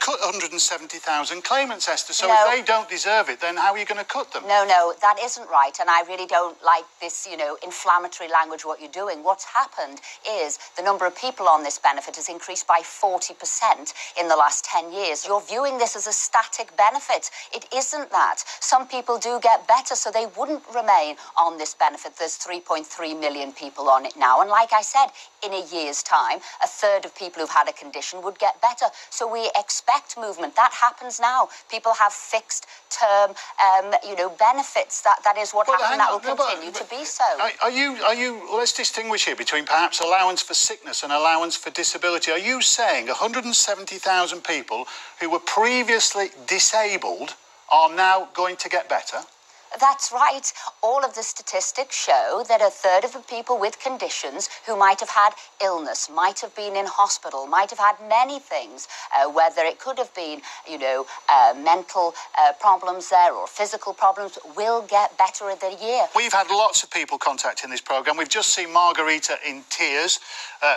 cut 170,000 claimants, Esther, so No. if they don't deserve it, then how are you going to cut them? No, that isn't right, and I really don't like this, inflammatory language, what you're doing. What's happened is the number of people on this benefit has increased by 40% in the last 10 years. You're viewing this as a static benefit. It isn't that. Some people do get better, so they wouldn't remain on this benefit. There's 3.3 million people on it now, and like I said, in a year's time, a third of people who've had a condition would get better. So we expect movement. That happens now. People have fixed term, benefits. That is what happened. That will continue to be so. Are you? Let's distinguish here between perhaps allowance for sickness and allowance for disability. Are you saying 170,000 people who were previously disabled are now going to get better? That's right. All of the statistics show that a third of the people with conditions who might have had illness, might have been in hospital, might have had many things, whether it could have been, mental problems there or physical problems, will get better in the year. We've had lots of people contacting this programme. We've just seen Margarita in tears,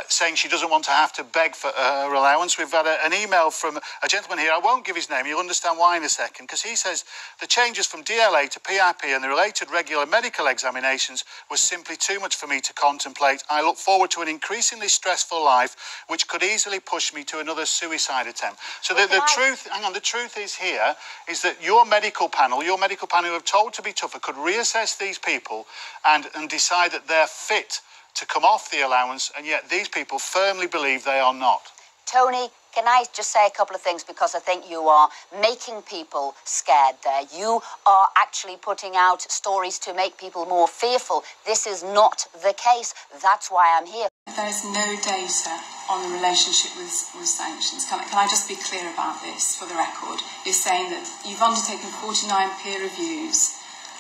saying she doesn't want to have to beg for her allowance. We've had an email from a gentleman here. I won't give his name. You'll understand why in a second, because he says the changes from DLA to PIP and the related regular medical examinations was simply too much for me to contemplate. I look forward to an increasingly stressful life, which could easily push me to another suicide attempt. So the truth is here is that your medical panel who are told to be tougher could reassess these people and decide that they're fit to come off the allowance, and yet these people firmly believe they are not. Tony, can I just say a couple of things, because I think you are making people scared there. You are actually putting out stories to make people more fearful. This is not the case. That's why I'm here. There's no data on the relationship with sanctions. Can I just be clear about this for the record? You're saying that you've undertaken 49 peer reviews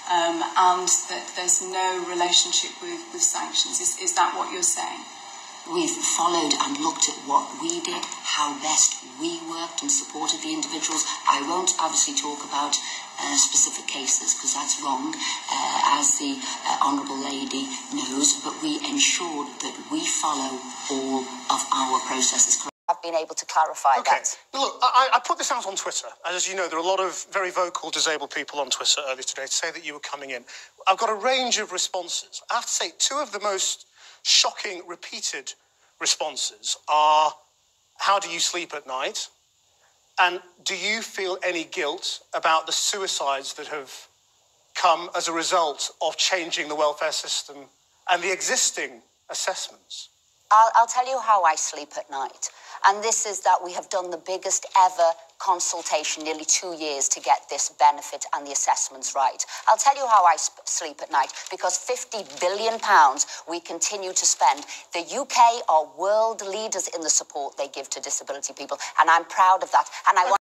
and that there's no relationship with sanctions. Is that what you're saying? We've followed and looked at what we did, how best we worked and supported the individuals. I won't obviously talk about specific cases because that's wrong, as the Honourable Lady knows, but we ensured that we follow all of our processes. I've been able to clarify that. Look, I put this out on Twitter. As you know, there are a lot of very vocal disabled people on Twitter earlier today to say that you were coming in. I've got a range of responses. I have to say, two of the most shocking, repeated responses are, how do you sleep at night? And do you feel any guilt about the suicides that have come as a result of changing the welfare system and the existing assessments? I'll tell you how I sleep at night. And this is that we have done the biggest ever consultation, nearly 2 years, to get this benefit and the assessments right. I'll tell you how I sleep at night, because £50 billion we continue to spend. The UK are world leaders in the support they give to disability people, and I'm proud of that. And I want